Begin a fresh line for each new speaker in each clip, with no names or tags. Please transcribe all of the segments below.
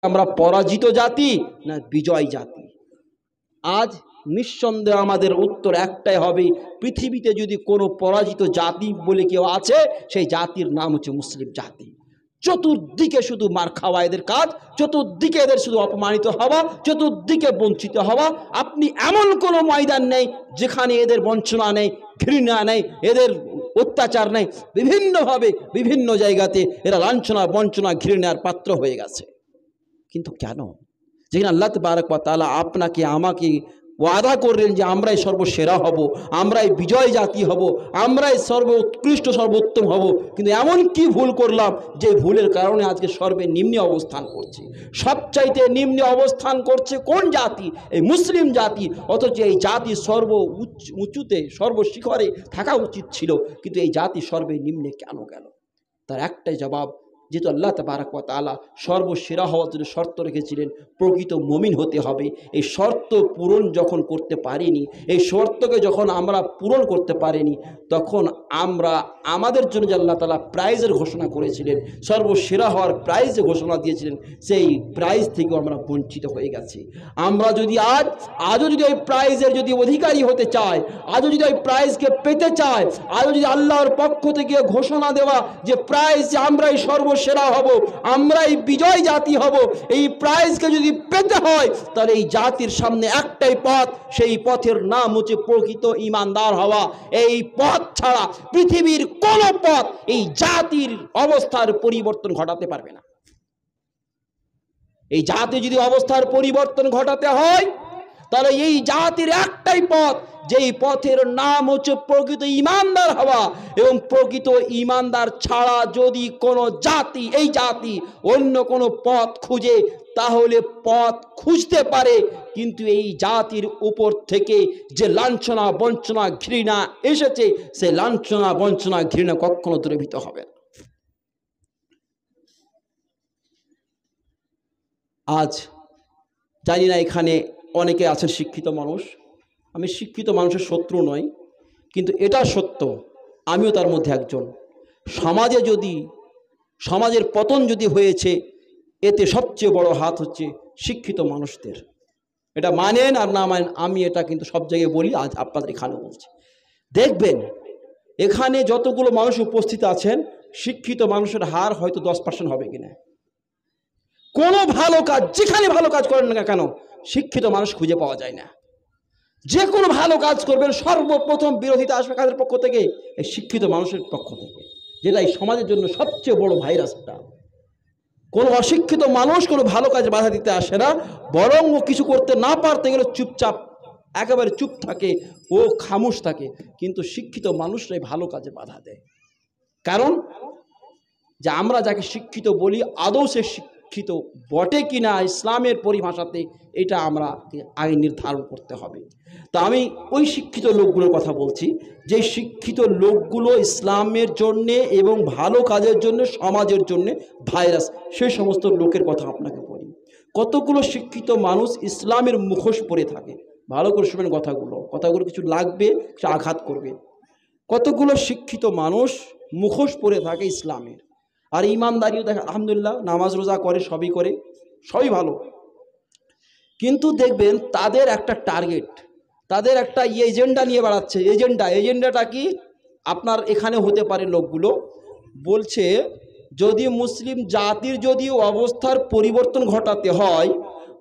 আমরা পরাজিত জাতি না বিজয় জাতি? আজ নিঃসন্দেহে আমাদের উত্তর একটাই হবে, পৃথিবীতে যদি কোনো পরাজিত জাতি বলে কেউ আছে, সেই জাতির নাম হচ্ছে মুসলিম জাতি। চতুর্দিকে শুধু মার খাওয়া এদের কাজ, চতুর্দিকে এদের শুধু অপমানিত হওয়া, চতুর্দিকে বঞ্চিত হওয়া। আপনি এমন কোনো ময়দান নেই যেখানে এদের বঞ্চনা নেই, ঘৃণা নেই, এদের অত্যাচার নেই। বিভিন্নভাবে বিভিন্ন জায়গাতে এরা লাঞ্ছনা বঞ্চনা ঘৃণার পাত্র হয়ে গেছে। কিন্তু কেন? যেখানে আল্লাহ তাবারক ওয়া তাআলা আপনাকে আমাকে ওয়াদা করলেন যে আমরাই সর্বসেরা হব, আমরাই বিজয় জাতি হব, আমরাই সর্বোৎকৃষ্ট সর্বোত্তম হব, কিন্তু এমন কি ভুল করলাম যে ভুলের কারণে আজকে সর্বনিম্নে অবস্থান করছি? সবচাইতে নিম্নে অবস্থান করছে কোন জাতি? এই মুসলিম জাতি। অথচ এই জাতি উঁচুতে সর্বশিখরে থাকা উচিত ছিল, কিন্তু এই জাতি সর্বনিম্নে কেন গেল? তার একটাই জবাব, যেহেতু আল্লাহ তাবারক ওয়া তাআলা সর্বসেরা হওয়ার জন্য শর্ত রেখেছিলেন, প্রকৃত মুমিন হতে হবে। এই শর্ত পূরণ যখন করতে পারিনি, এই শর্তকে যখন আমরা পূরণ করতে পারিনি, তখন আমরা আমাদের জন্য যে আল্লাহ তাআলা প্রাইজের ঘোষণা করেছিলেন, সর্বসেরা হওয়ার প্রাইজ যে ঘোষণা দিয়েছিলেন, সেই প্রাইজ থেকেও আমরা বঞ্চিত হয়ে গেছি। আমরা যদি আজও যদি ওই প্রাইজের যদি অধিকারী হতে চাই, আজও যদি ওই প্রাইজকে পেতে চাই, আজও যদি আল্লাহর পক্ষ থেকে ঘোষণা দেওয়া যে প্রাইজ যে আমরাই সর্বসেরা হব, আমরাই বিজয় জাতি হব, এই প্রাইজকে যদি পেতে হয়, তাহলে এই জাতির সামনে একটাই পথ, সেই পথের নাম হচ্ছে প্রকৃত ঈমানদার হওয়া। এই পথ ছাড়া পৃথিবীর কোনো পথ এই জাতির অবস্থার পরিবর্তন ঘটাতে পারবে না। এই জাতি যদি অবস্থার পরিবর্তন ঘটাতে হয়, তাহলে এই জাতির একটাই পথ, যেই পথের নাম হচ্ছে প্রকৃত ঈমানদার হওয়া। এবং প্রকৃত ঈমানদার ছাড়া যদি কোনো জাতি, এই জাতি অন্য কোনো পথ খুঁজে, তাহলে পথ খুঁজতে পারে, কিন্তু এই জাতির উপর থেকে যে লাঞ্ছনা বঞ্চনা ঘৃণা এসেছে, সে লাঞ্ছনা বঞ্চনা ঘৃণা কখনো দূরীভূত হবে না। আজ জানি না এখানে অনেকে আছেন শিক্ষিত মানুষ, আমি শিক্ষিত মানুষের শত্রু নই, কিন্তু এটা সত্য, আমিও তার মধ্যে একজন। সমাজের পতন যদি হয়েছে, এতে সবচেয়ে বড় হাত হচ্ছে শিক্ষিত মানুষদের। এটা মানেন আর না মানেন, আমি এটা কিন্তু সব জায়গায় বলি, আজ আপনাদের এখানে বলছি। দেখবেন এখানে যতগুলো মানুষ উপস্থিত আছেন, শিক্ষিত মানুষের হার হয়তো 10% হবে কিনা। কোনো ভালো কাজ, যেখানে ভালো কাজ করেন না কেন, শিক্ষিত মানুষ খুঁজে পাওয়া যায় না। যে কোনো ভালো কাজ করবেন, সর্বপ্রথম বিরোধিতা আসবে কাদের পক্ষ থেকে? এই শিক্ষিত মানুষের পক্ষ থেকে, যেটা এই সমাজের জন্য সবচেয়ে বড় ভাইরাসটা। কোনো অশিক্ষিত মানুষ কোনো ভালো কাজে বাধা দিতে আসে না, বরং ও কিছু করতে না পারতে গেলে চুপচাপ একেবারে চুপ থাকে, ও খামোশ থাকে। কিন্তু শিক্ষিত মানুষরাই ভালো কাজে বাধা দেয়। কারণ যে আমরা যাকে শিক্ষিত বলি, আদৌ সে শিক্ষিত বটে কিনা ইসলামের পরিভাষাতে, এটা আমরা আগে নির্ধারণ করতে হবে। তা আমি ওই শিক্ষিত লোকগুলোর কথা বলছি, যে শিক্ষিত লোকগুলো ইসলামের জন্যে এবং ভালো কাজের জন্য, সমাজের জন্যে ভাইরাস, সেই সমস্ত লোকের কথা আপনাকে বলি। কতগুলো শিক্ষিত মানুষ ইসলামের মুখোশ পরে থাকে। ভালো করে শুনবেন কথাগুলো কিছু লাগবে, কিছু আঘাত করবে। কতগুলো শিক্ষিত মানুষ মুখোশ পরে থাকে ইসলামের, আর ইমানদারিও দেখে, আলহামদুলিল্লাহ, নামাজ রোজা করে, সবই করে, সবই ভালো। কিন্তু দেখবেন তাদের একটা টার্গেট, তাদের একটা এজেন্ডা নিয়ে বেড়াচ্ছে। এজেন্ডাটা কি? আপনার এখানে হতে পারে লোকগুলো বলছে, যদি মুসলিম জাতির যদি অবস্থার পরিবর্তন ঘটাতে হয়,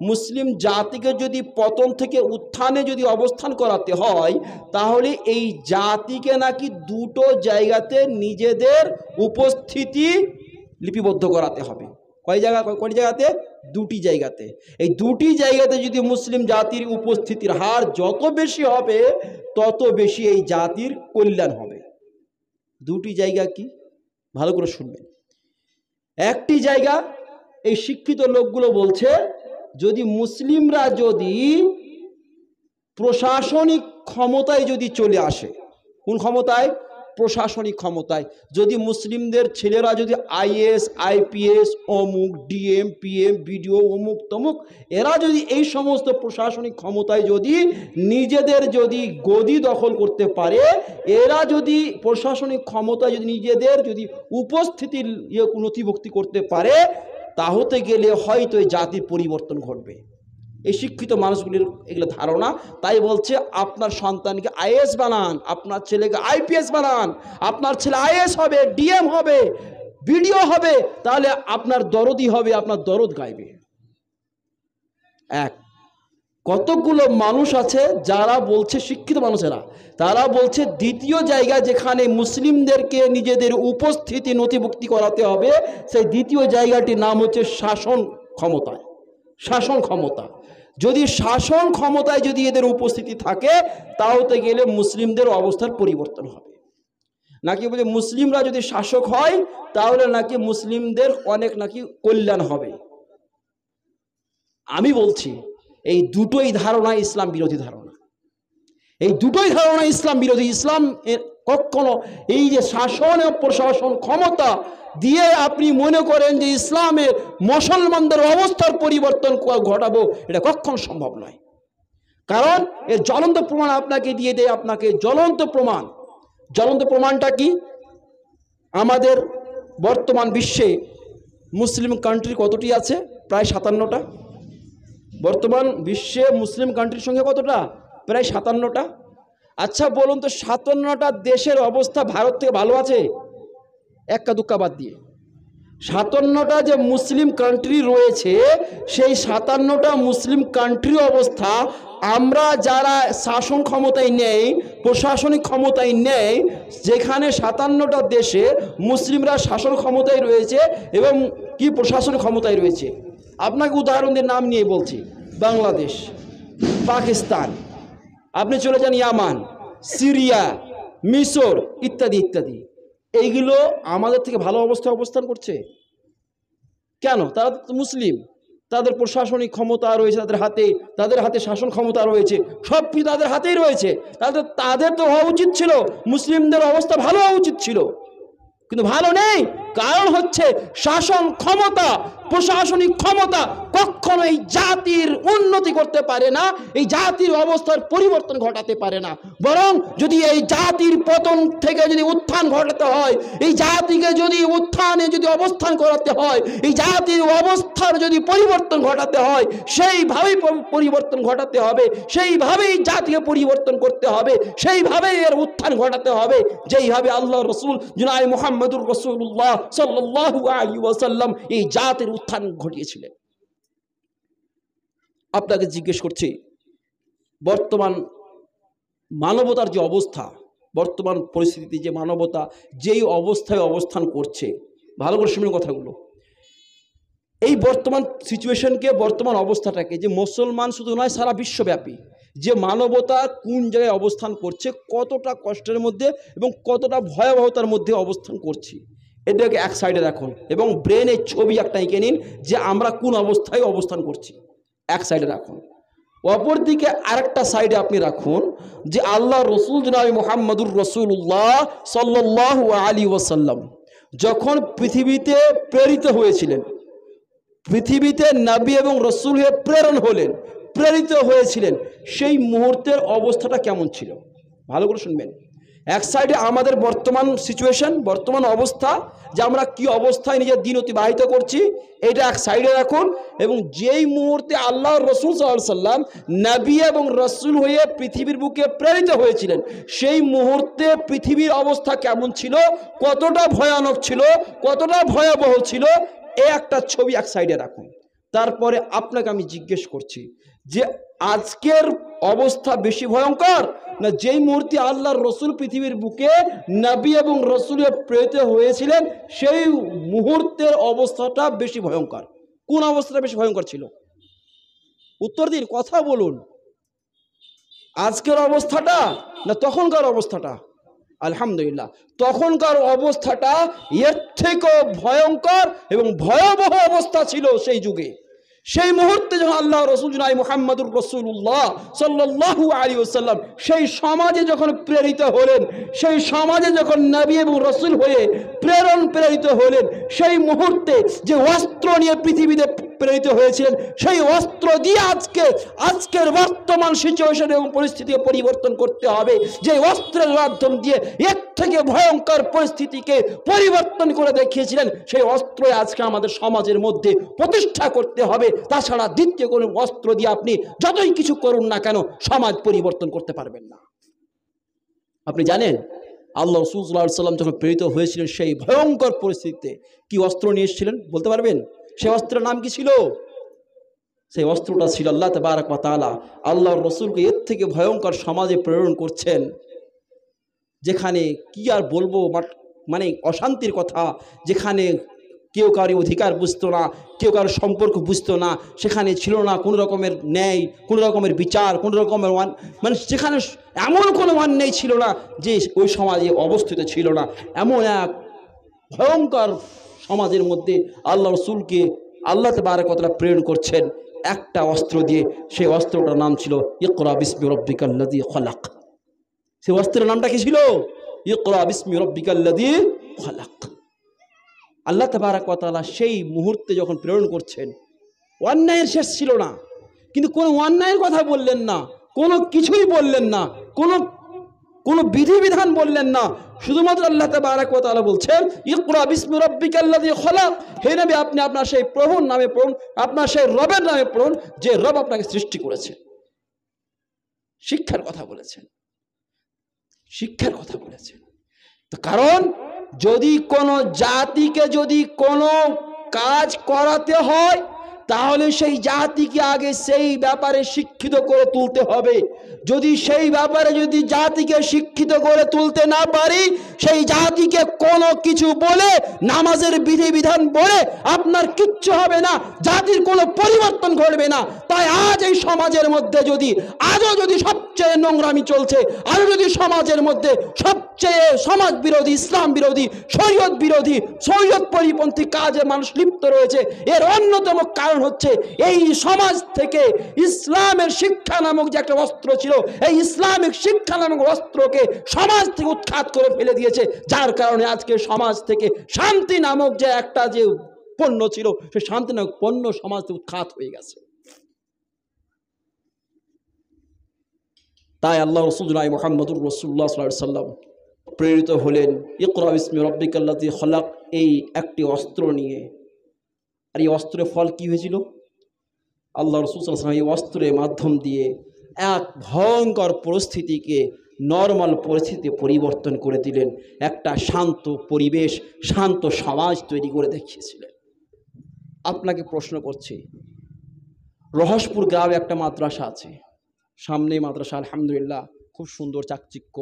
মুসলিম জাতিকে যদি পতন থেকে উত্থানে যদি অবস্থান করাতে হয়, তাহলে এই জাতিকে নাকি দুটো জায়গাতে নিজেদের উপস্থিতি লিপিবদ্ধ করাতে হবে। কয় জায়গাতে? দুটি জায়গাতে। এই দুটি জায়গাতে যদি মুসলিম জাতির উপস্থিতির হার যত বেশি হবে, তত বেশি এই জাতির কল্যাণ হবে। দুটি জায়গা কি? ভালো করে শুনবেন। একটি জায়গা, এই শিক্ষিত লোকগুলো বলছে, যদি মুসলিমরা যদি প্রশাসনিক ক্ষমতায় যদি চলে আসে, কোন ক্ষমতায়? প্রশাসনিক ক্ষমতায়। যদি মুসলিমদের ছেলেরা যদি আইএস আইপিএস অমুক ডিএম পিএম বিডিও অমুক তমুক, এরা যদি এই সমস্ত প্রশাসনিক ক্ষমতায় যদি নিজেদের যদি গদি দখল করতে পারে, এরা যদি প্রশাসনিক ক্ষমতায় যদি নিজেদের যদি উপস্থিতির নথিভুক্তি করতে পারে, তা হতে গেলে হয়তো এই জাতির পরিবর্তন ঘটবে। এই শিক্ষিত মানুষগুলির এগুলো ধারণা। তাই বলছে আপনার সন্তানকে আইএস বানান, আপনার ছেলেকে আইপিএস বানান, আপনার ছেলে আইএস হবে, ডিএম হবে, বিডিও হবে, তাহলে আপনার দরদি হবে, আপনার দরদ গাইবে। এক কতগুলো মানুষ আছে যারা বলছে, শিক্ষিত মানুষেরা, তারা বলছে দ্বিতীয় জায়গায় যেখানে মুসলিমদেরকে নিজেদের উপস্থিতি নথিভুক্তি করাতে হবে, সেই দ্বিতীয় জায়গাটির নাম হচ্ছে শাসন ক্ষমতা। শাসন ক্ষমতা, যদি শাসন ক্ষমতায় যদি এদের উপস্থিতি থাকে, তাহলে গেলে মুসলিমদের অবস্থার পরিবর্তন হবে। নাকি বলে মুসলিমরা যদি শাসক হয় তাহলে নাকি মুসলিমদের অনেক নাকি কল্যাণ হবে। আমি বলছি এই দুটোই ধারণা ইসলাম বিরোধী ধারণা। এই দুটোই ধারণা ইসলাম বিরোধী। ইসলাম কখনো এই যে শাসন ও প্রশাসন ক্ষমতা দিয়ে আপনি মনে করেন যে ইসলামের মুসলমানদের অবস্থার পরিবর্তন ঘটাবো, এটা কখনো সম্ভব নয়। কারণ এর জ্বলন্ত প্রমাণ আপনাকে দিয়ে দেয়, আপনাকে জ্বলন্ত প্রমাণ। জ্বলন্ত প্রমাণটা কি? আমাদের বর্তমান বিশ্বে মুসলিম কান্ট্রি কতটি আছে? প্রায় 57টা। বর্তমান বিশ্বে মুসলিম কান্ট্রির সংখ্যা কতটা? প্রায় 57টা। আচ্ছা বলুন তো, 57টা দেশের অবস্থা ভারত থেকে ভালো আছে? এক্কা দুক্কা বাদ দিয়ে 57টা যে মুসলিম কান্ট্রি রয়েছে, সেই 57টা মুসলিম কান্ট্রির অবস্থা আমরা যারা শাসন ক্ষমতায় নেই, প্রশাসনিক ক্ষমতায় নেই, যেখানে 57টা দেশে মুসলিমরা শাসন ক্ষমতায় রয়েছে এবং কি প্রশাসনিক ক্ষমতায় রয়েছে। আপনাকে উদাহরণের নাম নিয়ে বলছি। বাংলাদেশ, পাকিস্তান, আপনি চলে যান ইয়ামান, সিরিয়া, মিশর ইত্যাদি ইত্যাদি। এইগুলো আমাদের থেকে ভালো অবস্থায় অবস্থান করছে কেন? তারা তো মুসলিম, তাদের প্রশাসনিক ক্ষমতা রয়েছে তাদের হাতে শাসন ক্ষমতা রয়েছে, সব কিছু তাদের হাতেই রয়েছে। তাদের তো হওয়া উচিত ছিল, মুসলিমদের অবস্থা ভালো হওয়া উচিত ছিল, কিন্তু ভালো নেই। কারণ হচ্ছে শাসন ক্ষমতা, প্রশাসনিক ক্ষমতা কখনো এই জাতির উন্নতি করতে পারে না, এই জাতির অবস্থার পরিবর্তন ঘটাতে পারে না। বরং যদি এই জাতির পতন থেকে যদি উত্থান ঘটাতে হয়, এই জাতিকে যদি উত্থানে যদি অবস্থান করাতে হয়, এই জাতির অবস্থার যদি পরিবর্তন ঘটাতে হয়, সেইভাবেই পরিবর্তন ঘটাতে হবে, সেইভাবেই জাতিকে পরিবর্তন করতে হবে, সেইভাবেই এর উত্থান ঘটাতে হবে যেইভাবে আল্লাহ রসুল জনাবে মুহাম্মদুর রাসূলুল্লাহ সাল্লাল্লাহু আলাইহি ওয়াসাল্লাম এই জাতির উত্থান ঘটিয়েছিলেন। আপনাকে জিজ্ঞেস করছি, বর্তমান মানবতার যে অবস্থা, বর্তমান পরিস্থিতিতে যে মানবতা যেই অবস্থায় অবস্থান করছে, ভালো করে শুনুন কথাগুলো। এই বর্তমান সিচুয়েশনকে, বর্তমান অবস্থাটাকে, যে মুসলমান শুধু নয় সারা বিশ্বব্যাপী যে মানবতা কোন জায়গায় অবস্থান করছে, কতটা কষ্টের মধ্যে এবং কতটা ভয়াবহতার মধ্যে অবস্থান করছি, এটাকে এক সাইডে রাখুন এবং ব্রেনের ছবি একটা এঁকে নিন যে আমরা কোন অবস্থায় অবস্থান করছি, এক সাইডে রাখুন। অপরদিকে আরেকটা সাইডে আপনি রাখুন যে আল্লাহ রসুল জনাবে মুহাম্মদুর রাসূলুল্লাহ সাল্লাল্লাহু আলাইহি ওয়াসাল্লাম যখন পৃথিবীতে প্রেরিত হয়েছিলেন, পৃথিবীতে নবী এবং রসুল হয়ে প্রেরিত হয়েছিলেন, সেই মুহূর্তের অবস্থাটা কেমন ছিল? ভালো করে শুনবেন। এক সাইডে আমাদের বর্তমান সিচুয়েশন, বর্তমান অবস্থা, যে আমরা কি অবস্থায় নিজের দিন অতিবাহিত করছি, এটা এক সাইডে রাখুন। এবং যেই মুহূর্তে আল্লাহ রসুল সাল্লাল্লাহু আলাইহি ওয়াসাল্লাম নবী এবং রসুল হয়ে পৃথিবীর বুকে প্রেরিত হয়েছিলেন, সেই মুহূর্তে পৃথিবীর অবস্থা কেমন ছিল, কতটা ভয়ানক ছিল, কতটা ভয়াবহ ছিল, এই একটা ছবি এক সাইডে রাখুন। তারপরে আপনাকে আমি জিজ্ঞেস করছি যে আজকের অবস্থা বেশি ভয়ঙ্কর না যেই মুহূর্তে আল্লাহর রসুল পৃথিবীর বুকে নবী এবং রসুলে প্রেরিত হয়েছিলেন, সেই মুহূর্তের অবস্থাটা বেশি ভয়ঙ্কর? কোন অবস্থাটা বেশি ভয়ঙ্কর ছিল? উত্তর দিন, কথা বলুন। আজকের অবস্থাটা না তখনকার অবস্থাটা? আলহামদুলিল্লাহ, তখনকার অবস্থাটা এর থেকেও ভয়ঙ্কর এবং ভয়াবহ অবস্থা ছিল সেই যুগে। সেই মুহূর্তে যখন আল্লাহ রসুল জনাবে মুহাম্মদুর রাসূলুল্লাহ সাল্লাল্লাহু আলাইহি ওয়াসাল্লাম সেই সমাজে যখন প্রেরিত হলেন, সেই সমাজে যখন নবী এবং রসুল হয়ে প্রেরিত হলেন, সেই মুহূর্তে যে অস্ত্র নিয়ে পৃথিবীতে প্রেরিত হয়েছিলেন, সেই অস্ত্র দিয়ে আজকের বর্তমান সিচুয়েশন এবং পরিস্থিতিকে পরিবর্তন করতে হবে। যে অস্ত্রের মাধ্যম দিয়ে এর থেকে ভয়ঙ্কর পরিস্থিতিকে পরিবর্তন করে দেখিয়েছিলেন, সেই অস্ত্র আজকে আমাদের সমাজের মধ্যে প্রতিষ্ঠা করতে হবে। তাছাড়া দ্বিতীয় কোনো অস্ত্র দিয়ে আপনি যতই কিছু করুন না কেন সমাজ পরিবর্তন করতে পারবেন না। আপনি জানেন আল্লাহ রাসূল সাল্লাল্লাহু আলাইহি ওয়াসাল্লাম যখন প্রেরিত হয়েছিলেন সেই ভয়ঙ্কর পরিস্থিতিতে কি অস্ত্র নিয়ে এসেছিলেন বলতে পারবেন? সেই অস্ত্রের নাম কি ছিল? সেই অস্ত্রটা ছিল আল্লাহ তাবারক ওয়া তাআলা আল্লাহর রাসূলকে এর থেকে ভয়ঙ্কর সমাজে প্রেরণ করছেন, যেখানে কি আর বলবো, মানে অশান্তির কথা, যেখানে কেউ কারো অধিকার বুঝতো না, কেউ কারো সম্পর্ক বুঝতো না, সেখানে ছিল না কোনো রকমের ন্যায়, কোনো রকমের বিচার, কোনো রকমের মানে যেখানে এমন কোনো অন্যায় ছিল না যে ওই সমাজে অবস্থিত ছিল না। এমন এক ভয়ঙ্কর সমাজের মধ্যে আল্লাহ রাসূলকে আল্লাহ তাবারক ওয়া তাআলা প্রেরণ করছেন একটা অস্ত্র দিয়ে। সেই অস্ত্রটার নাম ছিল ইকরা বিসমি রাব্বিকাল্লাযী খলাক। সেই অস্ত্রের নামটা কি ছিল? ইকরা বিসমি রাব্বিকাল্লাযী খলাক। আল্লাহ তাবারক ওয়া তাআলা সেই মুহূর্তে যখন প্রেরণ করছেন, অন্যায়ের শেষ ছিল না, কিন্তু কোনো অন্যায়ের কথা বললেন না, কোনো কিছুই বললেন না, কোনো বিধিবিধান বললেন না। শুধুমাত্র আল্লাহ তাবারক ওয়া তাআলা বলছেন ইকরা বিসমি রাব্বিকাল্লাযী খলাক। হে নবী, আপনি আপনার সেই প্রভুর নামে পড়ুন, আপনার সেই রবের নামে পড়ুন যে রব আপনাকে সৃষ্টি করেছে। শিক্ষার কথা বলেছেন, শিক্ষার কথা বলেছেন। তো কারণ যদি কোনো জাতিকে যদি কোনো কাজ করাতে হয় তাহলে সেই জাতিকে আগে সেই ব্যাপারে শিক্ষিত করে তুলতে হবে। যদি সেই ব্যাপারে যদি জাতিকে শিক্ষিত করে তুলতে না পারি, সেই জাতিকে কোনো কিছু বলে নামাজের বিধিবিধান বলে আপনার কিচ্ছু হবে না, জাতির কোনো পরিবর্তন ঘটবে না। তাই আজ এই সমাজের মধ্যে আজও যদি সবচেয়ে নোংরামি চলছে, আজও যদি সমাজের মধ্যে সবচেয়ে সমাজ বিরোধী, ইসলাম বিরোধী, শরীয়ত বিরোধী, শরীয়ত পরিপন্থী কাজে মানুষ লিপ্ত রয়েছে, এর অন্যতম কারণ হচ্ছে এই সমাজ থেকে ইসলামের শিক্ষা নামক যে একটা অস্ত্র ছিল, এই ইসলামিক শিক্ষা নামক অস্ত্রকে সমাজ থেকে উৎখাত করে ফেলে দিয়েছে। যার কারণে আজকে সমাজ থেকে শান্তি নামক যে একটা যে পণ্য ছিল, সেই শান্তি নামক পণ্য সমাজ থেকে উৎখাত হয়ে গেছে। তাই আল্লাহ রাসূলুল্লাহ মুহাম্মদুর রাসূলুল্লাহ সাল্লাল্লাহু আলাইহি ওয়াসাল্লাম প্রেরিত হলেন ইকরা বিসমি রাব্বিকাল্লাযী খলাক এই একটি অস্ত্র নিয়ে। আর এই অস্ত্রের ফল কি হয়েছিল? আল্লাহ রাসূল সাল্লাল্লাহু আলাইহি ওয়াসাল্লাম এই অস্ত্রের মাধ্যম দিয়ে এক ভয়ঙ্কর পরিস্থিতিকে নর্মাল পরিস্থিতি পরিবর্তন করে দিলেন, একটা শান্ত পরিবেশ, শান্ত সমাজ তৈরি করে দেখিয়েছিলেন। আপনাকে প্রশ্ন করছি, রহসপুর গ্রামে একটা মাদ্রাসা আছে, সামনে মাদ্রাসা, আলহামদুলিল্লাহ খুব সুন্দর, চাকচিক্য,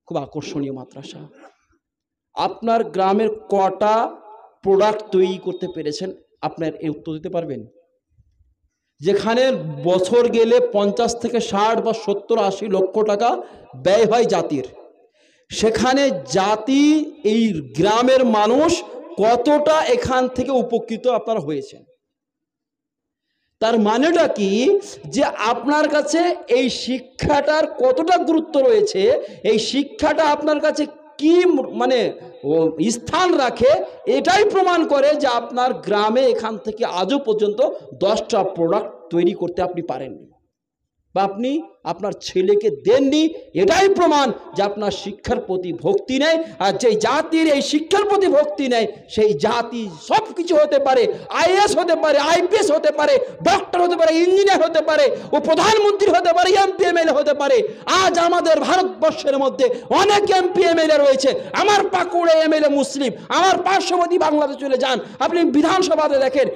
খুব আকর্ষণীয় মাদ্রাসা। আপনার গ্রামের কটা প্রোডাক্ট তৈরি করতে পেরেছেন আপনার এই উত্তর দিতে পারবেন? যেখানে বছর গেলে 50 থেকে 60 বা 70-80 লক্ষ টাকা ব্যয় হয় জাতির, সেখানে জাতি এই গ্রামের মানুষ কতটা এখান থেকে উপকৃত আপনারা হয়েছেন? তার মানেটা কি যে আপনার কাছে এই শিক্ষাটার কতটা গুরুত্ব রয়েছে, এই শিক্ষাটা আপনার কাছে কি মানে স্থান রাখে, এটাই প্রমাণ করে যে আপনার গ্রামে এখান থেকে আজও পর্যন্ত 10টা প্রোডাক্ট তৈরি করতে আপনি পারেননি বা আপনি আপনার ছেলেকে দেননি। এটাই প্রমাণ যে আপনার শিক্ষার প্রতি ভক্তি নেই। আর যেই জাতির এই শিক্ষার প্রতি ভক্তি নেই, সেই জাতি সব কিছু হতে পারে, আইএস হতে পারে, আইপিএস হতে পারে, ডক্টর হতে পারে, ইঞ্জিনিয়ার হতে পারে, ও প্রধানমন্ত্রী হতে পারে, এমপি এমএলএ হতে পারে। আজ আমাদের ভারতবর্ষের মধ্যে অনেক এমপি এমএলএ রয়েছে। আমার পাকুড়ে এমএলএ মুসলিম, আমার পার্শ্ববর্তী বাংলাদেশে চলে যান, আপনি বিধানসভাতে দেখেন,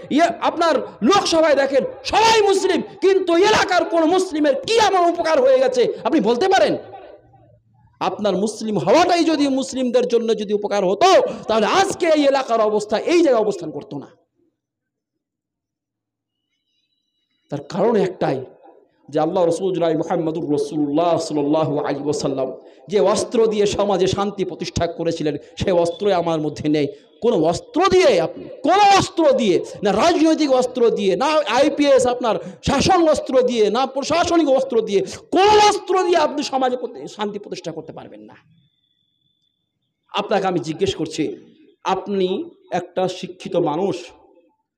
আপনার লোকসভায় দেখেন, সবাই মুসলিম, কিন্তু এলাকার কোন মুসলিমের কি এমন উপকার হয়ে গেছে আপনি বলতে পারেন? আপনার মুসলিম হওয়াটাই যদি মুসলিমদের জন্য যদি উপকার হতো, তাহলে আজকে এই এলাকার অবস্থা এই জায়গায় অবস্থান করতো না। তার কারণ একটাই যে আল্লাহ রাসূলুল্লাহ মুহাম্মদুর রাসূলুল্লাহ সাল্লাল্লাহু আলাইহি ওয়াসাল্লাম যে অস্ত্র দিয়ে সমাজে শান্তি প্রতিষ্ঠা করেছিলেন, সেই অস্ত্র আমার মধ্যে নেই। কোন অস্ত্র দিয়ে আপনি, কোন অস্ত্র দিয়ে, না রাজনৈতিক অস্ত্র দিয়ে, না আইপিএস আপনার শাসন অস্ত্র দিয়ে, না প্রশাসনিক অস্ত্র দিয়ে, কোন অস্ত্র দিয়ে আপনি সমাজে শান্তি প্রতিষ্ঠা করতে পারবেন না। আপনাকে আমি জিজ্ঞেস করছি, আপনি একটা শিক্ষিত মানুষ,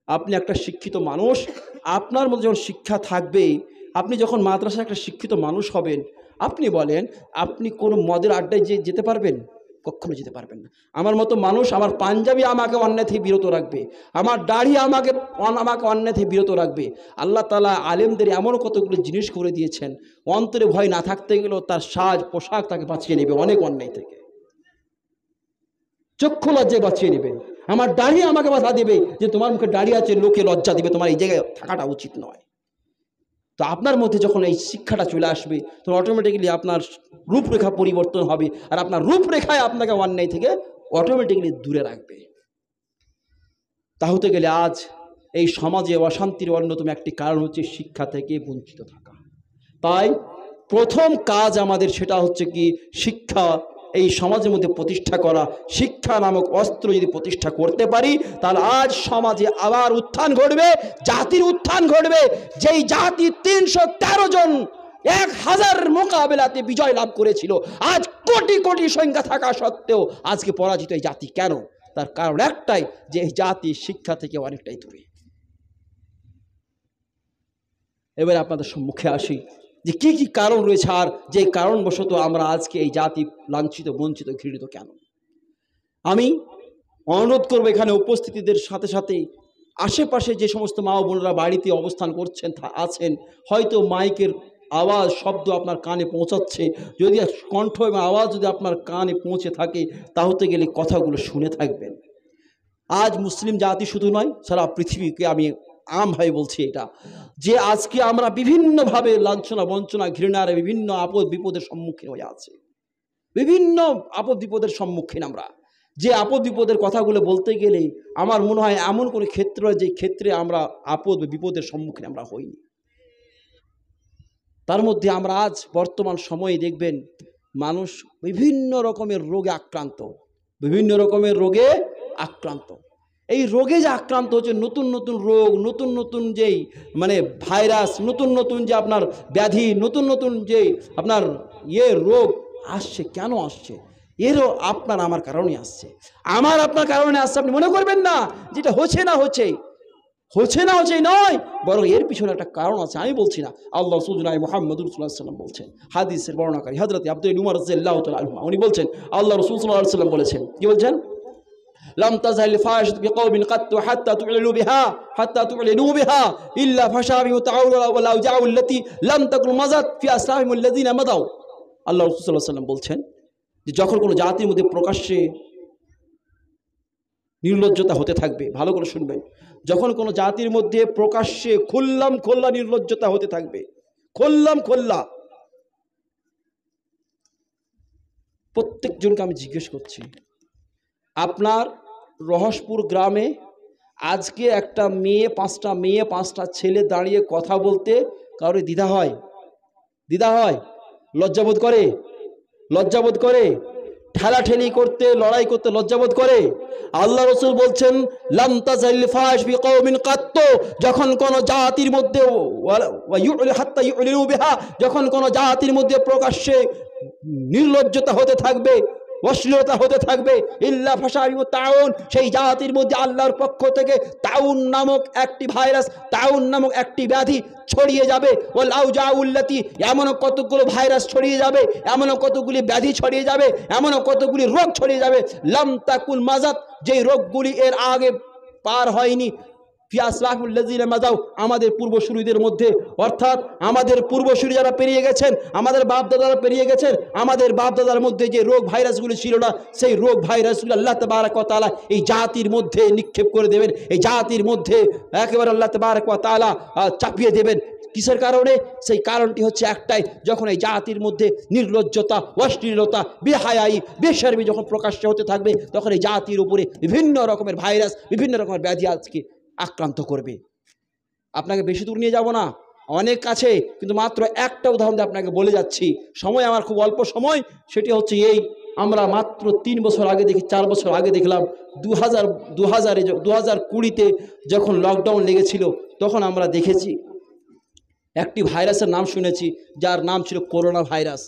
আপনি একটা শিক্ষিত মানুষ, আপনার মধ্যে যখন শিক্ষা থাকবে, আপনি যখন মাদ্রাসায় একটা শিক্ষিত মানুষ হবেন, আপনি বলেন আপনি কোনো মদের আড্ডায় যেতে পারবেন? কখনো যেতে পারবেন না। আমার মতো মানুষ, আমার পাঞ্জাবি আমাকে অন্যায় থেকে বিরত রাখবে, আমার দাড়ি আমাকে অন্যায় থেকে বিরত রাখবে। আল্লাহ তাআলা আলেমদের এমন কতগুলো জিনিস করে দিয়েছেন, অন্তরে ভয় না থাকতে গেলেও তার সাজ পোশাক তাকে বাঁচিয়ে নেবে অনেক অন্যায় থেকে, চক্ষু লজ্জায় বাঁচিয়ে নেবে। আমার দাড়ি আমাকে বাধা দেবে যে তোমার মুখে দাড়ি আছে, লোকে লজ্জা দিবে, তোমার এই জায়গায় থাকাটা উচিত নয়। তো আপনার মধ্যে যখন এই শিক্ষাটা চলে আসবে, তখন অটোমেটিক্যালি আপনার রূপরেখা পরিবর্তন হবে, আর আপনার রূপরেখায় আপনাকে অন্যায় থেকে অটোমেটিক্যালি দূরে রাখবে। তা হতে গেলে আজ এই সমাজে অশান্তির অন্যতম একটি কারণ হচ্ছে শিক্ষা থেকে বঞ্চিত থাকা। তাই প্রথম কাজ আমাদের সেটা হচ্ছে কি, শিক্ষা এই সমাজের মধ্যে প্রতিষ্ঠা করা। শিক্ষা নামক অস্ত্র যদি প্রতিষ্ঠা করতে পারি, তাহলে আজ সমাজে আবার উত্থান ঘটবে, জাতির উত্থান ঘটবে। যেই জাতি 313 জন 1000 মোকাবেলাতে বিজয় লাভ করেছিল, আজ কোটি কোটি সংখ্যা থাকা সত্ত্বেও আজকে পরাজিত এই জাতি কেন? তার কারণ একটাই, যে এই জাতি শিক্ষা থেকে অনেকটাই দূরে। এবারে আপনাদের সম্মুখে আসি যে কি কি কারণ রয়েছে, আর যে কারণবশত আমরা আজকে এই জাতি লাঞ্ছিত, বঞ্চিত, ঘৃণিত কেন। আমি অনুরোধ করবো এখানে উপস্থিতিদের সাথে সাথে আশেপাশে যে সমস্ত মা ও বোনেরা বাড়িতে অবস্থান করছেন আছেন, হয়তো মাইকের আওয়াজ শব্দ আপনার কানে পৌঁছাচ্ছে, যদি কণ্ঠ এবং আওয়াজ যদি আপনার কানে পৌঁছে থাকে, তাহলে গেলে কথাগুলো শুনে থাকবেন। আজ মুসলিম জাতি শুধু নয়, সারা পৃথিবীকে আমি আমভাবে বলছি এটা, যে আজকে আমরা বিভিন্নভাবে লাঞ্ছনা, বঞ্চনা, ঘৃণার বিভিন্ন আপদ বিপদের সম্মুখীন হয়ে আছি। বিভিন্ন আপদ বিপদের সম্মুখীন আমরা, যে আপদ বিপদের কথাগুলো বলতে গেলে আমার মনে হয় এমন কোনো ক্ষেত্র যে ক্ষেত্রে আমরা আপদ বিপদের সম্মুখীন আমরা হইনি। তার মধ্যে আমরা আজ বর্তমান সময়ে দেখবেন মানুষ বিভিন্ন রকমের রোগে আক্রান্ত, বিভিন্ন রকমের রোগে আক্রান্ত। এই রোগে যে আক্রান্ত হচ্ছে, নতুন নতুন রোগ, নতুন নতুন যেই ভাইরাস, নতুন নতুন যে আপনার ব্যাধি, নতুন নতুন যে আপনার রোগ আসছে, কেন আসছে? এরও আপনার আমার কারণে আসছে, আমার আপনার কারণে আসছে। আপনি মনে করবেন না যেটা হচ্ছে না হচ্ছে নয়, বরং এর পিছনে একটা কারণ আছে। আমি বলছি না, আল্লাহ রাসূলুল্লাহ মুহাম্মদুর রাসূলুল্লাহ সাল্লাল্লাহু আলাইহি ওয়াসাল্লাম বলছেন, হাদিসের বর্ণনাকারী হযরত আব্দুল্লাহ ইবনে উমর রাদিয়াল্লাহু তাআলা আনহু উনি বলছেন, আল্লাহ রাসূল সাল্লাল্লাহু আলাইহি ওয়াসাল্লাম বলেছেন, কি বলছেন? لم تزل الفاحشة بقوم قط حتى تعلنوا بها إلا فشى بهم الطاعون والأوجاع التي لم تكن مضت في أسلافهم الذين مضوا। আল্লাহ রাসূল সাল্লাল্লাহু আলাইহি ওয়াসাল্লাম বলছেন যে যখন কোনো জাতির মধ্যে প্রকাশ্যে নির্লজ্জতা হতে থাকবে, ভালো করে শুনবেন, যখন কোনো জাতির মধ্যে প্রকাশ্যে খুল্লাম খোল্লা নির্লজ্জতা হতে থাকবে, খুল্লাম খোল্লা, প্রত্যেকজনকে আমি জিজ্ঞেস করছি, আপনার রহসপুর গ্রামে আজকে একটা মেয়ে, 5টা মেয়ে, 5টা ছেলে দাঁড়িয়ে কথা বলতে কারো দ্বিধা হয়? লজ্জাবোধ করে? ঠেলাঠেলি করতে, লড়াই করতে লজ্জাবোধ করে? আল্লাহ রাসূল বলছেন, লাম তাজাল ফাহিশ বিকওমিন কাত্ত, যখন কোন জাতির মধ্যে হাত্তা ইউলিনু বিহা, যখন কোন জাতির মধ্যে প্রকাশ্যে নির্লজ্জতা হতে থাকবে, অশ্লীলতা হতে থাকবে, ইল্লা ফাশাবিউ তাউন, সেই জাতির মধ্যে আল্লাহর পক্ষ থেকে তাউন নামক একটি ভাইরাস, তাউন নামক একটি ব্যাধি ছড়িয়ে যাবে। ওয়াল আউজাউল্লাতি, এমন কতগুলো ভাইরাস ছড়িয়ে যাবে, এমন কতগুলি ব্যাধি ছড়িয়ে যাবে, এমন কতগুলি রোগ ছড়িয়ে যাবে, লাম তাকুল মাজাত, যেই রোগগুলি এর আগে পার হয়নি, আমাদের পূর্বসূরীদের মধ্যে, অর্থাৎ আমাদের পূর্বসূরী যারা পেরিয়ে গেছেন, আমাদের বাপদাদারা পেরিয়ে গেছেন, আমাদের বাপদাদার মধ্যে যে রোগ ভাইরাসগুলি ছিল না, সেই রোগ ভাইরাসগুলি আল্লাহ তাবারক ওয়া তাআলা এই জাতির মধ্যে নিক্ষেপ করে দেবেন, এই জাতির মধ্যে একেবারে আল্লাহ তাবারক ওয়া তাআলা চাপিয়ে দেবেন। কিসের কারণে? সেই কারণটি হচ্ছে একটাই, যখন এই জাতির মধ্যে নির্লজ্জতা, অশ্লীলতা, বেহায়াই, বেশরমি যখন প্রকাশ্য হতে থাকবে, তখন এই জাতির উপরে বিভিন্ন রকমের ভাইরাস, বিভিন্ন রকমের ব্যাধি আজকে আক্রান্ত করবে। আপনাকে বেশি দূর নিয়ে যাব না, অনেক কাছে, কিন্তু মাত্র একটা উদাহরণ দিয়ে আপনাকে বলে যাচ্ছি। সময় আমার খুব অল্প সময়, সেটি হচ্ছে এই, আমরা মাত্র 3 বছর আগে 4 বছর আগে দেখলাম 2020-তে যখন লকডাউন লেগেছিল, তখন আমরা দেখেছি একটি ভাইরাসের নাম শুনেছি, যার নাম ছিল করোনা ভাইরাস।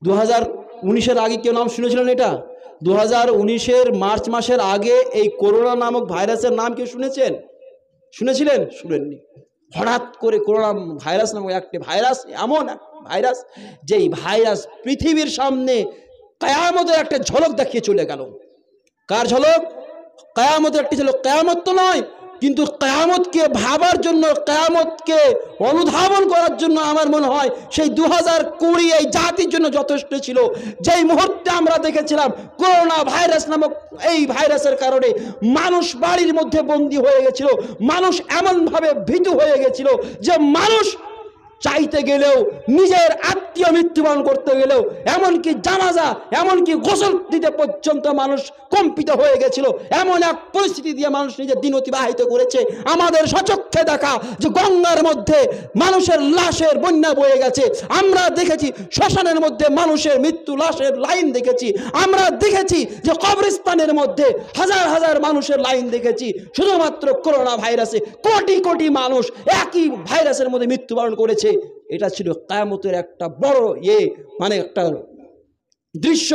2019-এর আগে কেউ নাম শুনেছিলেন এটা? 2019-এর মার্চ মাসের আগে এই করোনা নামক ভাইরাসের নাম কেউ শুনেছেন? শুনেছিলেন? শুনেননি। হঠাৎ করে করোনা ভাইরাস নামক একটি ভাইরাস, এমন এক ভাইরাস যেই ভাইরাস পৃথিবীর সামনে কিয়ামতের একটা ঝলক দেখিয়ে চলে গেল। কার ঝলক? কিয়ামতের একটি ঝলক। কিয়ামত তো নয়, কিন্তু কিয়ামতকে ভাবার জন্য, কিয়ামতকে অনুধাবন করার জন্য আমার মনে হয় সেই 2020 এই জাতির জন্য যথেষ্ট ছিল। যেই মুহূর্তে আমরা দেখেছিলাম করোনা ভাইরাস নামক এই ভাইরাসের কারণে মানুষ বাড়ির মধ্যে বন্দী হয়ে গেছিল, মানুষ এমনভাবে ভীতু হয়ে গেছিল যে মানুষ চাইতে গেলেও, নিজের আত্মীয় মৃত্যুবরণ করতে গেলেও, এমনকি জানাজা, এমনকি গোসল দিতে পর্যন্ত মানুষ কম্পিত হয়ে গেছিল। এমন এক পরিস্থিতি দিয়ে মানুষ নিজের দিন অতিবাহিত করেছে। আমাদের সচক্ষে দেখা যে গঙ্গার মধ্যে মানুষের লাশের বন্যা বয়ে গেছে। আমরা দেখেছি শ্মশানের মধ্যে মানুষের মৃত্যু লাশের লাইন দেখেছি। আমরা দেখেছি যে কবরস্থানের মধ্যে হাজার হাজার মানুষের লাইন দেখেছি। শুধুমাত্র করোনা ভাইরাসে কোটি কোটি মানুষ একই ভাইরাসের মধ্যে মৃত্যুবরণ করেছে। এটা ছিল কিয়ামতের একটা বড় মানে একটা দৃশ্য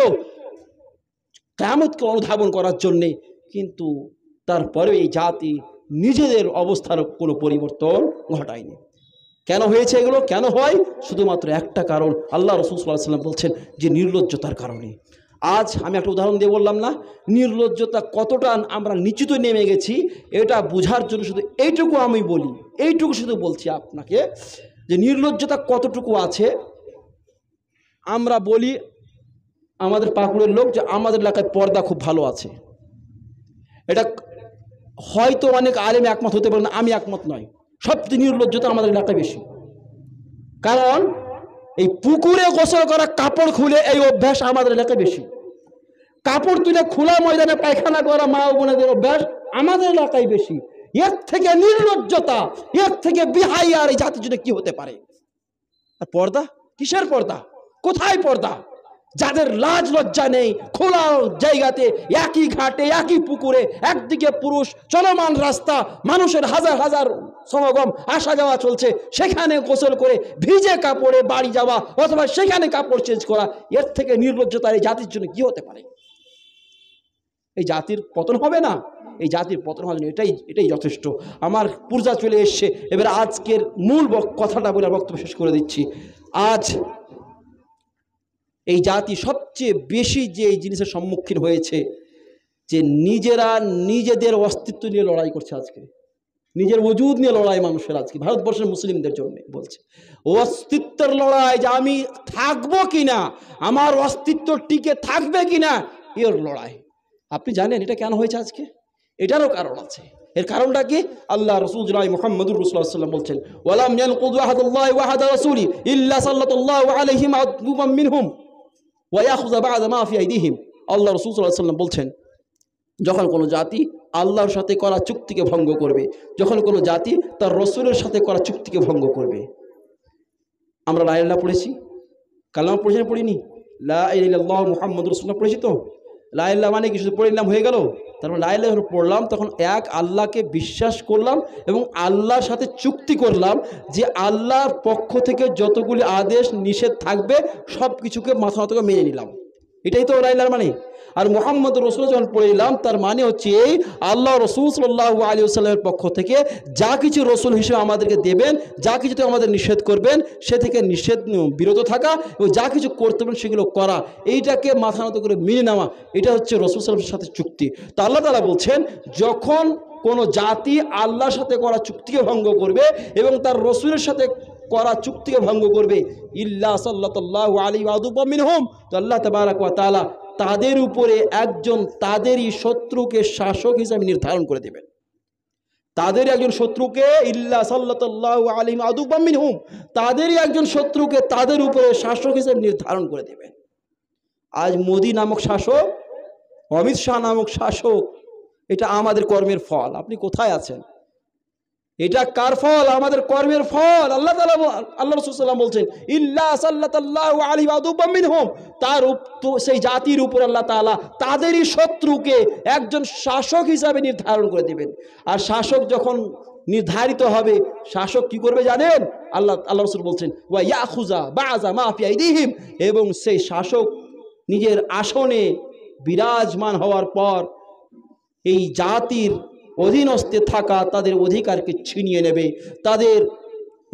কিয়ামতকে অনুধাবন করার জন্যে। কিন্তু তারপরে এই জাতি নিজেদের অবস্থার কোনো পরিবর্তন ঘটায়নি। কেন হয়েছে এগুলো? কেন হয়? শুধুমাত্র একটা কারণ, আল্লাহ রাসূল সাল্লাল্লাহু আলাইহি ওয়াসাল্লাম বলছেন যে নির্লজ্জতার কারণে। আজ আমি একটা উদাহরণ দিয়ে বললাম না, নির্লজ্জতা কতটা আমরা নিচুতে নেমে গেছি, এটা বোঝার জন্য শুধু এইটুকু আমি বলি, এইটুকু শুধু বলছি আপনাকে যে নির্লজ্জতা কতটুকু আছে। আমরা বলি আমাদের পাকুড়ের লোক যে আমাদের এলাকায় পর্দা খুব ভালো আছে। এটা হয়তো অনেক আলেম একমত হতে পারে না, আমি একমত নয়। সবচেয়ে নির্লজ্জতা আমাদের এলাকায় বেশি। কারণ এই পুকুরে গোসল করা, কাপড় খুলে, এই অভ্যাস আমাদের এলাকায় বেশি। কাপড় তুলে খোলা ময়দানে পায়খানা করা মা ও বোনেদের অভ্যাস আমাদের এলাকায় বেশি। এর থেকে নির্লজ্জতা, এর থেকে বিহাই আর এই জাতির জন্য কি হতে পারে? আর পর্দা, কিসের পর্দা? কোথায় পর্দা? যাদের লাজ লজ্জা নেই, খোলা জায়গাতে, একই ঘাটে, একই পুকুরে, একদিকে পুরুষ, চলমান রাস্তা, মানুষের হাজার হাজার সমাগম, আসা যাওয়া চলছে, সেখানে গোসল করে ভিজে কাপড়ে বাড়ি যাওয়া অথবা সেখানে কাপড় চেঞ্জ করা, এর থেকে নির্লজ্জতার এই জাতির জন্য কি হতে পারে? এই জাতির পতন হবে না? এই জাতির পতন হবে না, এটাই যথেষ্ট। আমার পূর্জা চলে এসছে। এবার আজকের মূল কথাটা বলে বক্তব্য শেষ করে দিচ্ছি। আজ এই জাতি সবচেয়ে বেশি যে এই জিনিসের সম্মুখীন হয়েছে, যে নিজেরা নিজেদের অস্তিত্ব নিয়ে লড়াই করছে। আজকে নিজের ওজুদ নিয়ে লড়াই মানুষের, আজকে ভারতবর্ষের মুসলিমদের জন্য বলছে অস্তিত্বের লড়াই, যে আমি থাকবো কিনা, আমার অস্তিত্ব টিকে থাকবে কিনা, এর লড়াই। আপনি জানেন এটা কেন হয়েছে আজকে? এটারও কারণ আছে। এর কারণটা কি? আল্লাহ রাসূল জনাব মুহাম্মদুর রাসূলুল্লাহ সাল্লাল্লাহু আলাইহি ওয়াসাল্লাম বলছেন, ওয়ালাম ইয়ানকুযু আহাদাল্লাহি ওয়া আহাদা রাসূলি ইল্লা সাল্লাল্লাহু আলাইহিম আদুবাম মিনহুম ওয়া ইয়াখুযু বা'দা মা ফি আইদিহিম। আল্লাহ রাসূল সাল্লাল্লাহু আলাইহি ওয়াসাল্লাম বলছেন, যখন কোনো জাতি আল্লাহর সাথে করা চুক্তিকে ভঙ্গ করবে, যখন কোনো জাতি তার রসুলের সাথে করা চুক্তিকে ভঙ্গ করবে। আমরা লা ইলাহা ইল্লাল্লাহ পড়েছি, কালেমা পড়েছি, পড়িনি? লা ইলাহা ইল্লাল্লাহ মুহাম্মাদুর রাসূলুল্লাহ পড়েছি তো? লা ইলাহা মানে কি শুধু পড়ে নিলাম হয়ে গেল? তারপর লা ইলাহা পড়লাম, তখন এক আল্লাহকে বিশ্বাস করলাম এবং আল্লাহর সাথে চুক্তি করলাম যে আল্লাহর পক্ষ থেকে যতগুলি আদেশ নিষেধ থাকবে সব কিছুকে মাথা নত করে মেনে নিলাম। এটাই তো লা ইলাহা মানে। আর মুহাম্মদ রাসূল যখন পড়ে নিলাম, তার মানে হচ্ছে এই আল্লাহ রাসূল সাল্লাল্লাহু আলাইহি ওয়াসাল্লামের পক্ষ থেকে যা কিছু রসুল হিসেবে আমাদেরকে দেবেন, যা কিছুতে আমাদের নিষেধ করবেন, সে থেকে নিষেধ বিরত থাকা এবং যা কিছু করতে হবে সেগুলো করা, এইটাকে মাথা নত করে মেনে নেওয়া, এটা হচ্ছে রাসূল সাল্লাল্লাহু আলাইহি ওয়াসাল্লামের সাথে চুক্তি। তো আল্লাহ তাআলা বলছেন, যখন কোনো জাতি আল্লাহর সাথে করা চুক্তিকে ভঙ্গ করবে এবং তার রসুলের সাথে করা চুক্তিকে ভঙ্গ করবে, ইল্লা সাল্লাল্লাহু আলাইহি ওয়া আদুবা মিনহুম, তো আল্লাহ তাবারাক ওয়া তাআলা তাদের উপরে একজন তাদেরই শত্রুকে শাসক হিসেবে নির্ধারণ করে দেবেন। তাদের একজন শত্রুকে, ইল্লা সাল্লাল্লাহু আলাইহি ওয়া আদুবা মিনহুম, তাদেরই একজন শত্রুকে তাদের উপরে শাসক হিসেবে নির্ধারণ করে দেবেন। আজ মোদি নামক শাসক, অমিত শাহ নামক শাসক, এটা আমাদের কর্মের ফল। আপনি কোথায় আছেন? এটা কার ফল? আমাদের কর্মের ফল। আল্লাহ রাসূল সাল্লাল্লাহু আলাইহি ওয়াসাল্লাম বলছেন, ইল্লা সাল্লাল্লাহু আলাইহি ওয়া আদুবা মিনহুম, তার সেই জাতির উপর আল্লাহ তাআলা তাদেরই শত্রুকে একজন শাসক হিসাবে নির্ধারণ করে দেবেন। আর শাসক যখন নির্ধারিত হবে, শাসক কি করবে জানেন? আল্লাহ রাসূল বলছেন, ওয়া ইয়াখুযা বা'যা মা ফি আইদিহিম, এবং সেই শাসক নিজের আসনে বিরাজমান হওয়ার পর এই জাতির অধীনস্থে থাকা তাদের অধিকারকে ছিনিয়ে নেবে, তাদের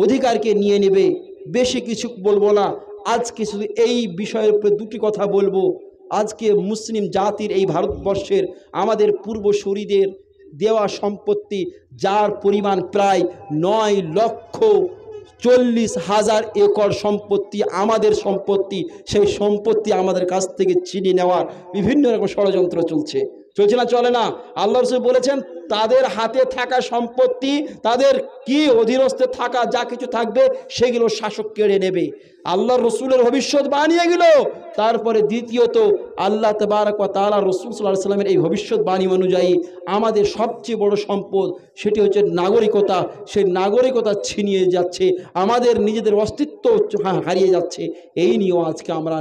অধিকারকে নিয়ে নেবে। বেশি কিছু বলবো না, আজকে শুধু এই বিষয়ের উপরে দুটি কথা বলবো। আজকে মুসলিম জাতির এই ভারতবর্ষের আমাদের পূর্বসূরিদের দেওয়া সম্পত্তি, যার পরিমাণ প্রায় 9,40,000 একর সম্পত্তি আমাদের সম্পত্তি, সেই সম্পত্তি আমাদের কাছ থেকে ছিনিয়ে নেওয়ার বিভিন্ন রকম ষড়যন্ত্র চলছে না? চলে না? আল্লাহ রাসূল বলেছেন তাদের হাতে থাকা সম্পত্তি, তাদের কি অধীনস্থে থাকা যা কিছু থাকবে সেগুলো শাসক কেড়ে নেবে। আল্লাহ রসুলের ভবিষ্যৎবাণী এগুলো। তারপরে দ্বিতীয়ত আল্লাহ তাবারক ওয়া তাআলা রসুল সাল্লাল্লাহু আলাইহি ওয়াসাল্লামের এই ভবিষ্যৎবাণী অনুযায়ী আমাদের সবচেয়ে বড় সম্পদ সেটি হচ্ছে নাগরিকতা। সেই নাগরিকতা ছিনিয়ে যাচ্ছে, আমাদের নিজেদের অস্তিত্ব হারিয়ে যাচ্ছে। এই নিয়েও আজকে আমরা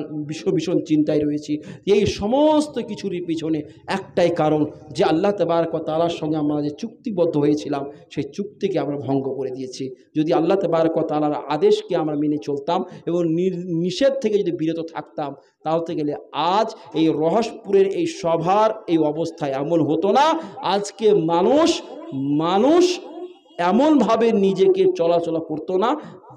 ভীষণ চিন্তায় রয়েছি। এই সমস্ত কিছুর পিছনে একটাই কারণ, যে আল্লাহ তাবারক ওয়া তাআলার সঙ্গে আমরা যে চুক্তিবদ্ধ হয়েছিলাম সেই চুক্তিকে আমরা ভঙ্গ করে দিয়েছি। যদি আল্লাহ তাবারক ওয়া তাআলার আদেশকে আমরা মেনে চলতাম এবং নিষেধ থেকে যদি বিরত থাকতাম, তাহলে গেলে আজ এই রহসপুরের এই সভার এই অবস্থায় এমন হতো না। আজকে মানুষ এমনভাবে নিজেকে চলাচলা করতো না,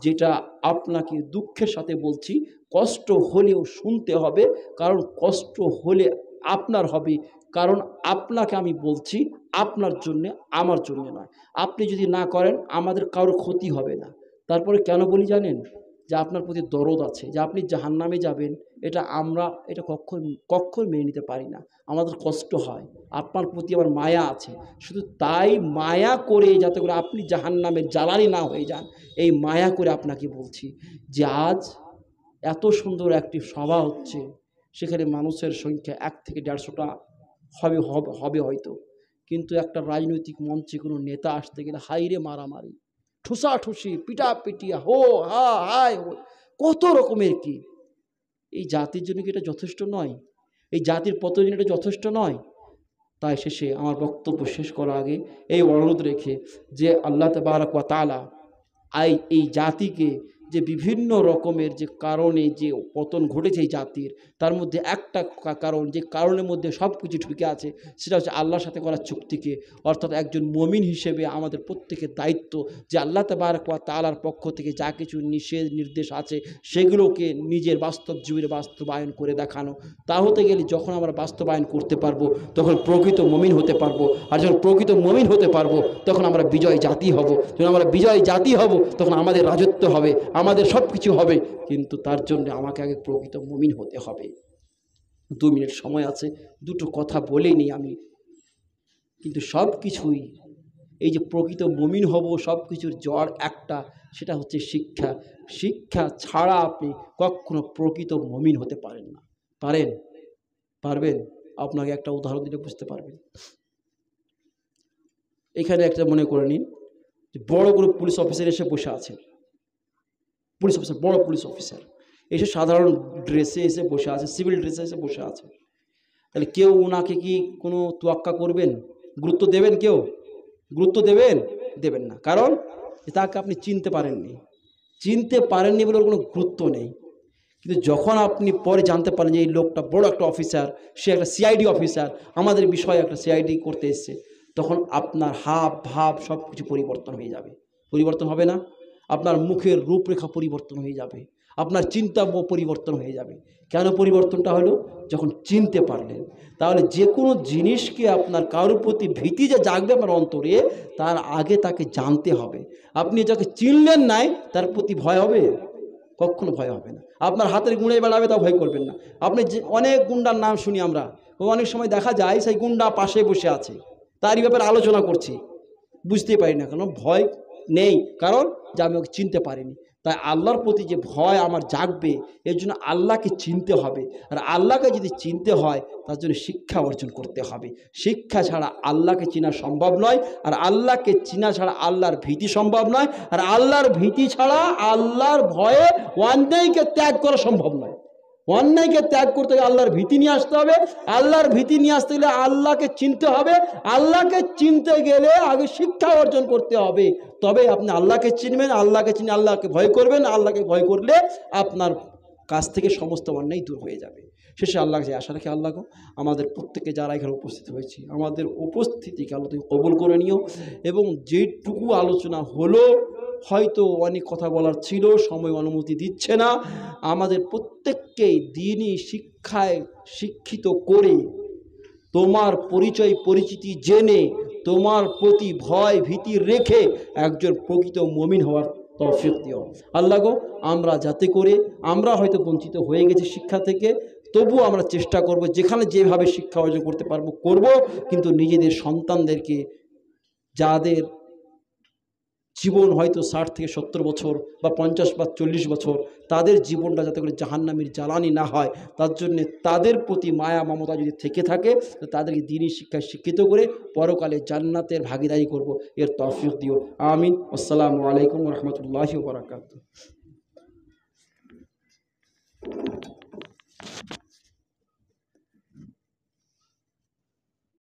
যেটা আপনাকে দুঃখের সাথে বলছি, কষ্ট হলেও শুনতে হবে। কারণ কষ্ট হলে আপনার হবে, কারণ আপনাকে আমি বলছি আপনার জন্যে, আমার জন্য নয়। আপনি যদি না করেন আমাদের কারোর ক্ষতি হবে না। তারপরে কেন বলি জানেন? যে আপনার প্রতি দরদ আছে, যে আপনি জাহান্নামে যাবেন, এটা কখনো মেনে নিতে পারি না। আমাদের কষ্ট হয়, আপনার প্রতি আমার মায়া আছে। শুধু তাই মায়া করে, যাতে করে আপনি জাহান্নামের জ্বালানি না হয়ে যান, এই মায়া করে আপনাকে বলছি যে আজ এত সুন্দর একটি সভা হচ্ছে, সেখানে মানুষের সংখ্যা 1 থেকে 150টা হবে হয়তো। কিন্তু একটা রাজনৈতিক মঞ্চে কোনো নেতা আসতে গেলে হাইরে মারামারি, ঠুসাঠুসি, পিটাপিটি, হো হা হায়, কত রকমের কি। এই জাতির জন্য কি এটা যথেষ্ট নয়? এই জাতির পতনের জন্য এটা যথেষ্ট নয়? তাই শেষে আমার বক্তব্য শেষ করার আগে এই অনুরোধ রেখে, যে আল্লাহ তাবারক ওয়া তাআলা এই জাতিকে যে বিভিন্ন রকমের যে কারণে যে পতন ঘটেছে এই জাতির, তার মধ্যে একটা কারণ, যে কারণের মধ্যে সব কিছু ঢুকে আছে, সেটা হচ্ছে আল্লাহর সাথে করা চুক্তিকে। অর্থাৎ একজন মুমিন হিসেবে আমাদের প্রত্যেকের দায়িত্ব যে আল্লাহ তাবারক ওয়া তাআলার পক্ষ থেকে যা কিছু নির্দেশ আছে সেগুলোকে নিজের বাস্তব জীবনে বাস্তবায়ন করে দেখানো। তা হতে গেলে যখন আমরা বাস্তবায়ন করতে পারবো, তখন প্রকৃত মুমিন হতে পারবো। আর যখন প্রকৃত মুমিন হতে পারবো, তখন আমরা বিজয় জাতি হব। যখন আমরা বিজয় জাতি হব, তখন আমাদের রাজত্ব হবে, আমাদের সব কিছু হবে। কিন্তু তার জন্য আমাকে আগে প্রকৃত মুমিন হতে হবে। 2 মিনিট সময় আছে, দুটো কথা বলেই নিই আমি। কিন্তু সব কিছুই, এই যে প্রকৃত মুমিন হব, সব কিছুর জড় একটা, সেটা হচ্ছে শিক্ষা। শিক্ষা ছাড়া আপনি কখনো প্রকৃত মুমিন হতে পারেন না। পারবেন? আপনাকে একটা উদাহরণ দিলে বুঝতে পারবেন। এখানে একটা মনে করে নিন, বড় কোনো পুলিশ অফিসার এসে বসে আছে, পুলিশ অফিসার, বড় পুলিশ অফিসার এসে সাধারণ ড্রেসে এসে বসে আছে, সিভিল ড্রেসে এসে বসে আছে। তাহলে কেউ ওনাকে কি কোনো তোয়াক্কা করবেন? গুরুত্ব দেবেন? কেউ গুরুত্ব দেবেন না। কারণ তাকে আপনি চিনতে পারেননি বলে ওর কোনো গুরুত্ব নেই। কিন্তু যখন আপনি পরে জানতে পারেন যে এই লোকটা বড় একটা অফিসার, সে একটা সিআইডি অফিসার, আমাদের বিষয়ে একটা সিআইডি করতে এসছে, তখন আপনার হাব ভাব সব কিছু পরিবর্তন হয়ে যাবে। পরিবর্তন হবে না? আপনার মুখের রূপরেখা পরিবর্তন হয়ে যাবে, আপনার চিন্তা পরিবর্তন হয়ে যাবে। কেন পরিবর্তনটা হলো? যখন চিনতে পারলেন। তাহলে যে কোনো জিনিসকে আপনার কারোর প্রতি ভীতি যে জাগবে আপনার অন্তরে, তার আগে তাকে জানতে হবে। আপনি যাকে চিনলেন নাই, তার প্রতি ভয় হবে? কখনো ভয় হবে না। আপনার হাতের গুঁড়ে বেড়াবে, তা ভয় করবেন না। আপনি যে অনেক গুন্ডার নাম শুনি আমরা, অনেক সময় দেখা যায় সেই গুন্ডা পাশে বসে আছে, তারই ব্যাপারে আলোচনা করছি, বুঝতে পারি না কেন, ভয় নেই, কারণ যে আমি ওকে চিনতে পারিনি। তাই আল্লাহর প্রতি যে ভয় আমার জাগবে, এর জন্য আল্লাহকে চিনতে হবে। আর আল্লাহকে যদি চিনতে হয়, তার জন্য শিক্ষা অর্জন করতে হবে। শিক্ষা ছাড়া আল্লাহকে চেনা সম্ভব নয়, আর আল্লাহকে চেনা ছাড়া আল্লাহর ভীতি সম্ভব নয়, আর আল্লাহর ভীতি ছাড়া আল্লাহর ভয়ে অন্যায়কে ত্যাগ করা সম্ভব নয়। অন্যায়কে ত্যাগ করতে গেলে আল্লাহর ভীতি নিয়ে আসতে হবে। আল্লাহর ভীতি নিয়ে আসতে গেলে আল্লাহকে চিনতে হবে। আল্লাহকে চিনতে গেলে আগে শিক্ষা অর্জন করতে হবে, তবে আপনি আল্লাহকে চিনবেন। আল্লাহকে চিনে আল্লাহকে ভয় করবেন। আল্লাহকে ভয় করলে আপনার কাছ থেকে সমস্ত অন্যায় দূর হয়ে যাবে। শেষে আল্লাহ যে আশা রাখি, আল্লাহ গো আমাদের প্রত্যেকে যারা এখানে উপস্থিত হয়েছি, আমাদের উপস্থিতিকে আল্লাহ তুমি কবুল করে নিও, এবং যেটুকু আলোচনা হলো হয়তো অনেক কথা বলার ছিল, সময় অনুমতি দিচ্ছে না, আমাদের প্রত্যেককেই দ্বীনি শিক্ষায় শিক্ষিত করে তোমার পরিচয় পরিচিতি জেনে তোমার প্রতি ভয় ভীতি রেখে একজন প্রকৃত মুমিন হওয়ার তৌফিক দিও। আল্লাহ গো আমরা যাতে করে, আমরা হয়তো বঞ্চিত হয়ে গেছি শিক্ষা থেকে, তবুও আমরা চেষ্টা করব যেখানে যেভাবে শিক্ষা অর্জন করতে পারবো করব, কিন্তু নিজেদের সন্তানদেরকে, যাদের জীবন হয়তো 60 থেকে 70 বছর বা 50 বা 40 বছর, তাদের জীবনটা যাতে করে জাহান্নামীর জ্বালানি না হয়, তার জন্যে তাদের প্রতি মায়া মমতা যদি থেকে থাকে, তো তাদেরকে দ্বীনি শিক্ষায় শিক্ষিত করে পরকালে জান্নাতের ভাগীদারি করব, এর তৌফিক দিও। আমিন। আসসালামু আলাইকুম ওয়া রাহমাতুল্লাহি ওয়া বারাকাতুহু।